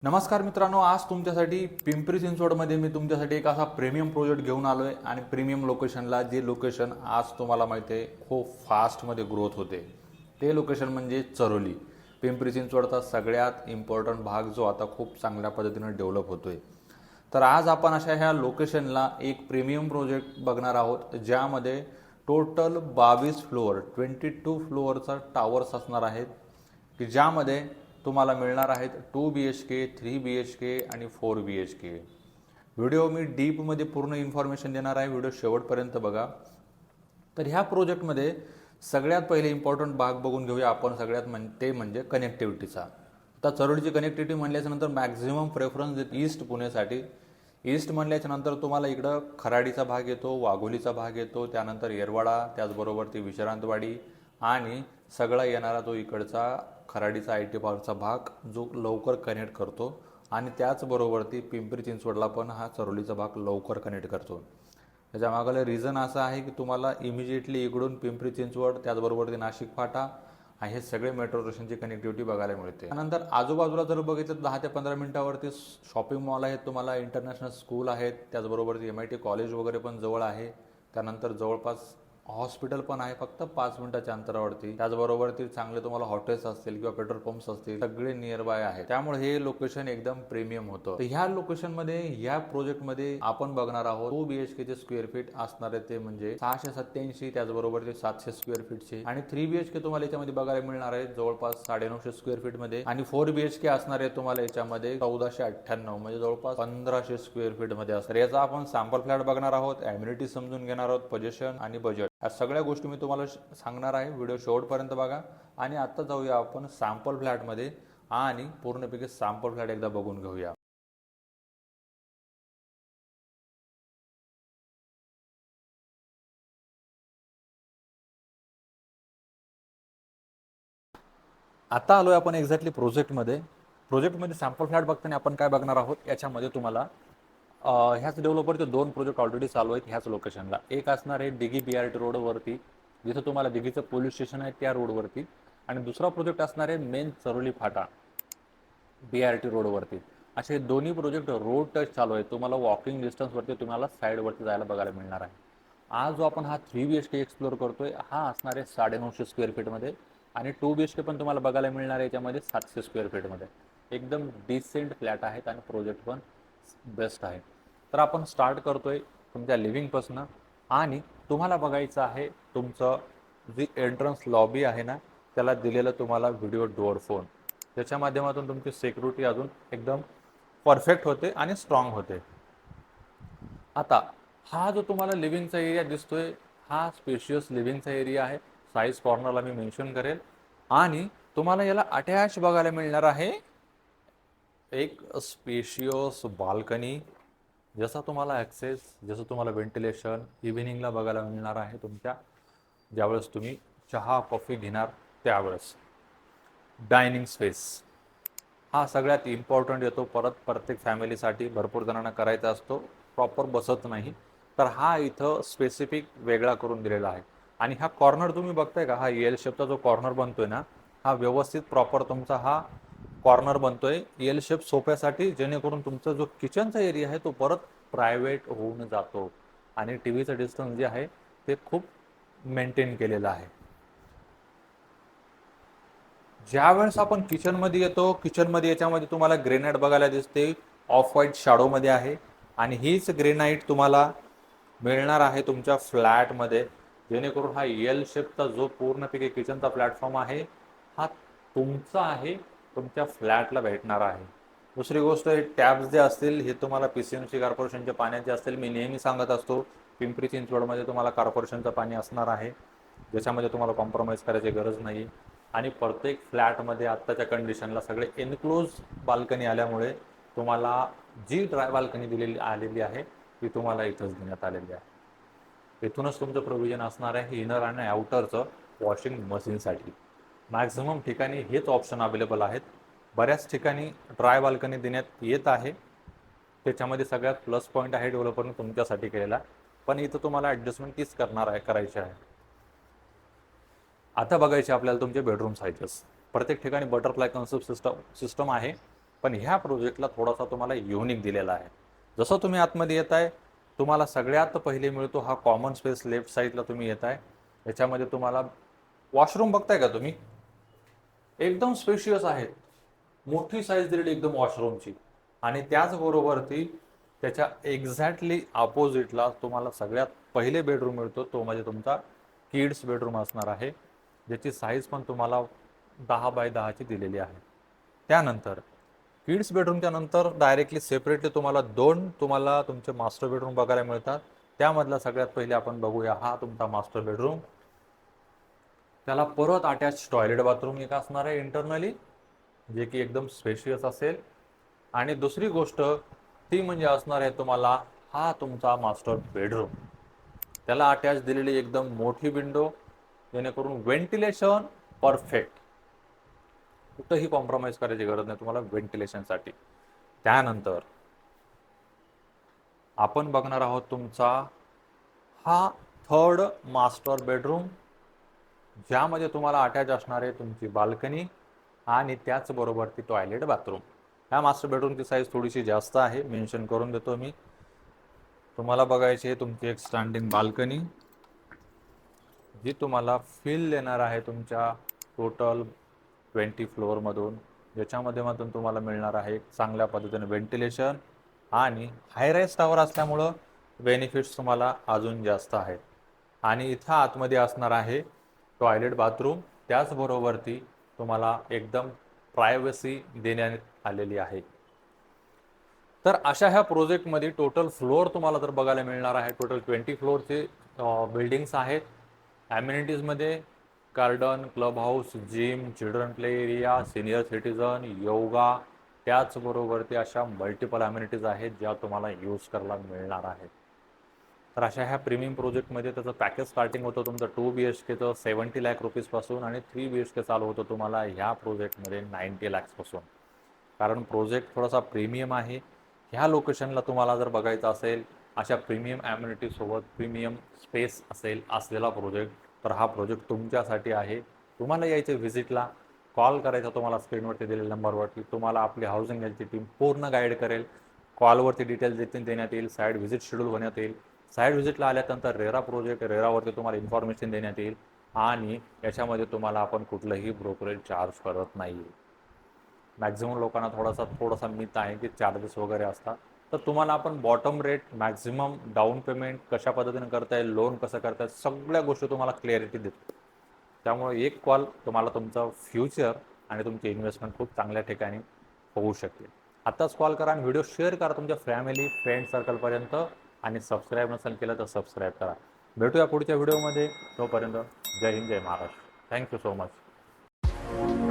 नमस्कार मित्रांनो, आज तुमच्यासाठी पिंपरी चिंचवडमध्ये मी तुमच्यासाठी एक असा प्रीमियम प्रोजेक्ट घेऊन आलो आहे आणि प्रीमियम लोकेशनला. जे लोकेशन आज तुम्हाला माहिती आहे खूप फास्टमध्ये ग्रोथ होते, ते लोकेशन म्हणजे चरोली. पिंपरी चिंचवडचा सगळ्यात इम्पॉर्टंट भाग जो आता खूप चांगल्या पद्धतीने डेव्हलप होतोय. तर आज आपण अशा ह्या लोकेशनला एक प्रीमियम प्रोजेक्ट बघणार आहोत, ज्यामध्ये टोटल 22 फ्लोअर 22 फ्लोअरचा टावर्स असणार आहेत, की ज्यामध्ये तुम्हाला मिळणार आहेत 2 BHK, 3 BHK आणि 4 BHK. व्हिडिओ मी डीपमध्ये पूर्ण इन्फॉर्मेशन देणार आहे, व्हिडिओ शेवटपर्यंत बघा. तर ह्या प्रोजेक्टमध्ये सगळ्यात पहिले इम्पॉर्टंट भाग बघून घेऊया आपण. ते म्हणजे कनेक्टिव्हिटीचा. आता चरोलीची कनेक्टिव्हिटी म्हणल्याच्यानंतर मॅक्झिमम प्रेफरन्स ईस्ट पुणेसाठी. ईस्ट म्हणल्याच्यानंतर तुम्हाला इकडं खराडीचा भाग येतो, वाघोलीचा भाग येतो, त्यानंतर येरवाडा, त्याचबरोबर ती विश्रांतवाडी आणि सगळा येणारा तो इकडचा खराडीचा IT पार्कचा भाग जो लवकर कनेक्ट करतो. आणि त्याचबरोबर ती पिंपरी चिंचवडला पण हा चरोलीचा भाग लवकर कनेक्ट करतो. त्याच्या मागलं रिझन असं आहे की तुम्हाला इमिजिएटली इकडून पिंपरी चिंचवड, त्याचबरोबर ते नाशिक फाटा हे सगळे मेट्रो स्टेशनची कनेक्टिव्हिटी बघायला मिळते. त्यानंतर आजूबाजूला जर बघितलं तर 10 ते 15 मिनिटावरती शॉपिंग मॉल आहेत, तुम्हाला इंटरनॅशनल स्कूल आहेत, त्याचबरोबर MIT कॉलेज वगैरे पण जवळ आहे. त्यानंतर जवळपास हॉस्पिटल पण आहे फक्त 5 मिनिटाच्या अंतरावरती. त्याचबरोबर ती चांगले तुम्हाला हॉटेल्स असतील किंवा पेट्रोल पंप्स असतील, सगळे नियर बाय आहे. त्यामुळे हे लोकेशन एकदम प्रीमियम होतं. तर ह्या लोकेशनमध्ये, ह्या प्रोजेक्टमध्ये आपण बघणार आहोत 2 BHK चे स्क्वेअर फीट असणार आहे, ते म्हणजे 687. त्याचबरोबर ते 700 स्क्वेअर फीटचे. आणि 3 BHK तुम्हाला याच्यामध्ये बघायला मिळणार आहे जवळपास 950 स्क्वेअर फीट मध्ये. आणि 4 BHK असणार आहे तुम्हाला याच्यामध्ये 1498, म्हणजे जवळपास 1500 स्क्वेअर फीट मध्ये असणार. याचा आपण सॅम्पल फ्लॅट बघणार आहोत, एम्युनिटी समजून घेणार आहोत, पोझिशन आणि बजेट. या सगळ्या गोष्टी मी तुम्हाला सांगणार आहे. व्हिडिओ शेवटपर्यंत बघा. आणि आता जाऊया आपण सॅम्पल फ्लॅटमध्ये आणि पूर्णपैकी सॅम्पल फ्लॅट एकदा बघून घेऊया. आता आलोय आपण एक्झॅक्टली प्रोजेक्टमध्ये. प्रोजेक्टमध्ये सॅम्पल फ्लॅट बघताना आपण काय बघणार आहोत, याच्यामध्ये तुम्हाला ह्याच डेव्हलपरचे 2 प्रोजेक्ट ऑलरेडी चालू आहेत ह्याच लोकेशनला. एक असणार आहे दिघी BRT रोडवरती, जिथं तुम्हाला दिघीचं पोलीस स्टेशन आहे त्या रोडवरती. आणि दुसरा प्रोजेक्ट असणार आहे मेन चरोली फाटा BRT रोडवरती. असे दोन्ही प्रोजेक्ट रोड टच चालू आहे. तुम्हाला वॉकिंग डिस्टन्सवरती तुम्हाला साईडवरती जायला बघायला मिळणार आहे. आज जो आपण हा 3 BHK एक्सप्लोर करतोय, हा असणार आहे 950 स्क्वेअर फीटमध्ये. आणि 2 BHK पण तुम्हाला बघायला मिळणार आहे याच्यामध्ये 700 स्क्वेअर फीटमध्ये. एकदम डिसेंट फ्लॅट आहेत आणि प्रोजेक्ट पण बेस्ट आहे. तर आपण स्टार्ट करतोय तुमच्या लिव्हिंगपासून. आणि तुम्हाला बघायचं आहे तुमचं जी एंट्रन्स लॉबी आहे ना, त्याला दिलेलं तुम्हाला व्हिडिओ डोअर फोन. त्याच्या माध्यमातून तुमची सिक्युरिटी अजून एकदम परफेक्ट होते आणि स्ट्रॉंग होते. आता हा जो तुम्हाला लिव्हिंगचा एरिया दिसतोय, हा स्पेशियस लिव्हिंगचा एरिया आहे. साईज कॉर्नरला मी मेन्शन करेल. आणि तुम्हाला याला अटॅच बघायला मिळणार आहे एक स्पेशियस बाल्कनी. जसा तुम्हाला ॲक्सेस, जसं तुम्हाला व्हेंटिलेशन इव्हिनिंगला बघायला मिळणार आहे तुमच्या, ज्यावेळेस तुम्ही चहा कॉफी घेणार त्यावेळेस. डायनिंग स्पेस हा सगळ्यात इम्पॉर्टंट येतो. परत प्रत्येक फॅमिलीसाठी भरपूर जणांना करायचा असतो, प्रॉपर बसत नाही, तर हा इथं स्पेसिफिक वेगळा करून दिलेला आहे. आणि हा कॉर्नर तुम्ही बघताय का, हा एल शेपचा जो कॉर्नर बनतोय ना, हा व्यवस्थित प्रॉपर तुमचा हा कॉर्नर बनतोय एल शेप सोफ्यासाठी, जेणेकरून तुमचा जो किचनचा एरिया आहे तो परत प्रायव्हेट होऊन जातो. आणि टीव्हीचं डिस्टन्स जे आहे ते खूप मेंटेन केलेलं आहे. ज्यावेळेस आपण किचनमध्ये येतो, किचनमध्ये याच्यामध्ये तुम्हाला ग्रेनाईट बघायला दिसते, ऑफ व्हाईट शॅडोमध्ये आहे. आणि हीच ग्रेनाईट तुम्हाला मिळणार आहे तुमच्या फ्लॅटमध्ये, जेणेकरून हा एल शेपचा जो पूर्णपैकी किचनचा प्लॅटफॉर्म आहे, हा तुमचा आहे, तुमच्या फ्लॅटला भेटणार आहे. दुसरी गोष्ट, टॅब्स जे असतील हे तुम्हाला PCMC कॉर्पोरेशनच्या पाण्याचे असतील. मी नेहमी सांगत असतो, पिंपरी चिंचवडमध्ये तुम्हाला कॉर्पोरेशनचं पाणी असणार आहे, ज्याच्यामध्ये तुम्हाला कॉम्प्रोमाइज करायची गरज नाही. आणि प्रत्येक फ्लॅटमध्ये आत्ताच्या कंडिशनला सगळे एनक्लोज बाल्कनी आल्यामुळे तुम्हाला जी ड्राय बाल्कनी दिलेली आलेली आहे ती तुम्हाला इथंच देण्यात आलेली आहे. इथूनच तुमचं प्रोव्हिजन असणार आहे इनर आणि आउटरचं वॉशिंग मशीनसाठी. मॅक्झिमम ठिकाणी हेच ऑप्शन अवेलेबल आहेत. बऱ्याच ठिकाणी ड्राय बाल्कनी देण्यात येत आहे. त्याच्यामध्ये सगळ्यात प्लस पॉईंट आहे डेव्हलपरने तुमच्यासाठी केलेला. पण इथं तुम्हाला ॲडजस्टमेंट तीच करायची आहे. आता बघायचे आपल्याला तुमचे बेडरूम साईजेस. प्रत्येक ठिकाणी बटरफ्लाय कन्सेप्ट सिस्टम आहे. पण ह्या प्रोजेक्टला थोडासा तुम्हाला युनिक दिलेला आहे. जसं तुम्ही आतमध्ये येताय, तुम्हाला सगळ्यात पहिले मिळतो हा कॉमन स्पेस. लेफ्ट साईडला तुम्ही येताय, याच्यामध्ये तुम्हाला वॉशरूम बघताय का तुम्ही, एकदम स्पेशियस आहेत, मोठी साईज दिलेली एकदम वॉशरूमची. आणि त्याचबरोबर ती त्याच्या एक्झॅक्टली अपोजिटला तुम्हाला सगळ्यात पहिले बेडरूम मिळतो, तो म्हणजे तुमचा किड्स बेडरूम असणार आहे, ज्याची साईज पण तुम्हाला 10 बाय 10ची दिलेली आहे. त्यानंतर किड्स बेडरूमच्या नंतर डायरेक्टली सेपरेटली तुम्हाला तुम्हाला तुमचे मास्टर बेडरूम बघायला मिळतात. त्यामधला सगळ्यात पहिले आपण बघूया हा तुमचा मास्टर बेडरूम. त्याला परत अटॅच टॉयलेट बाथरूम एक असणार आहे इंटरनली, जे की एकदम स्पेशियस असेल. आणि दुसरी गोष्ट ती म्हणजे असणार आहे तुम्हाला हा तुमचा मास्टर बेडरूम. त्याला अटॅच दिलेली एकदम मोठी विंडो, जेणेकरून व्हेंटिलेशन परफेक्ट, कुठंही कॉम्प्रोमाइज करायची गरज नाही तुम्हाला व्हेंटिलेशनसाठी. त्यानंतर आपण बघणार आहोत तुमचा हा थर्ड मास्टर बेडरूम, ज्यामध्ये तुम्हाला अटॅच असणार आहे तुमची बाल्कनी आणि त्याचबरोबर ती टॉयलेट बाथरूम. ह्या मास्टर बेडरूमची साईज थोडीशी जास्त आहे, मेन्शन करून देतो मी. तुम्हाला बघायची आहे तुमची एक स्टँडिंग बाल्कनी, जी तुम्हाला फील देणार आहे तुमच्या टोटल 20 फ्लोअरमधून, ज्याच्यामध्ये तुम्हाला मिळणार आहे चांगल्या पद्धतीने व्हेंटिलेशन. आणि हायराईज टावर असल्यामुळं बेनिफिट्स तुम्हाला अजून जास्त आहेत. आणि इथं आतमध्ये असणार आहे टॉयलेट बाथरूम, त्याचबरोबरती तुम्हाला एकदम प्रायव्हसी देण्यात आलेली आहे. तर अशा ह्या प्रोजेक्टमध्ये टोटल फ्लोअर तुम्हाला जर बघायला मिळणार आहे, टोटल 20 फ्लोअरचे बिल्डिंग्स आहेत. ॲम्युनिटीजमध्ये garden, club house, gym, children play area, senior citizen, yoga, त्याचबरोबर ते अशा मल्टिपल ॲम्युनिटीज आहेत ज्या तुम्हाला यूज करायला मिळणार आहेत. तर अशा ह्या प्रीमियम प्रोजेक्टमध्ये त्याचं पॅकेज स्टार्टिंग होतं तुमचं 2 BHKचं 70 लाख रुपीजपासून, आणि 3 BHK चालू होतं तुम्हाला ह्या प्रोजेक्टमध्ये 90 लाखपासून. कारण प्रोजेक्ट थोडासा प्रीमियम आहे. ह्या लोकेशनला तुम्हाला जर बघायचं असेल अशा प्रीमियम ॲम्युनिटीसोबत प्रीमियम स्पेस असलेला प्रोजेक्ट, तर हा प्रोजेक्ट तुमच्यासाठी आहे. तुम्हाला यायचे व्हिजिटला, कॉल करायचा तुम्हाला स्क्रीनवरती दिलेल्या नंबरवरती. तुम्हाला आपली हाऊसिंग हेल्थची टीम पूर्ण गाईड करेल. कॉलवरती डिटेल्स देण्यात येईल, साईड व्हिजिट शेड्यूल होण्यात येईल. साईड व्हिजिटला आल्यानंतर रेरावरती तुम्हाला इन्फॉर्मेशन देण्यात येईल. आणि याच्यामध्ये तुम्हाला आपण कुठलंही ब्रोकरेज चार्ज करत नाही. मॅक्झिमम लोकांना थोडासा मिथ आहे की चार्जेस वगैरे असतात. तर तुम्हाला आपण bottom rate, maximum down payment कशा पद्धतीने करता येईल, लोन कसं करता येईल, सगळ्या गोष्टी तुम्हाला क्लॅरिटी देतो. त्यामुळे एक कॉल तुम्हाला तुमचं फ्युचर आणि तुमची इन्व्हेस्टमेंट खूप चांगल्या ठिकाणी होऊ शकते. आत्ताच कॉल करा आणि व्हिडिओ शेअर करा तुमच्या फॅमिली फ्रेंड सर्कलपर्यंत. आणि सबस्क्राईब नसेल केलं तर सबस्क्राईब करा. भेटूया पुढच्या व्हिडिओमध्ये. तोपर्यंत जय हिंद, जय महाराष्ट्र. Thank you so much.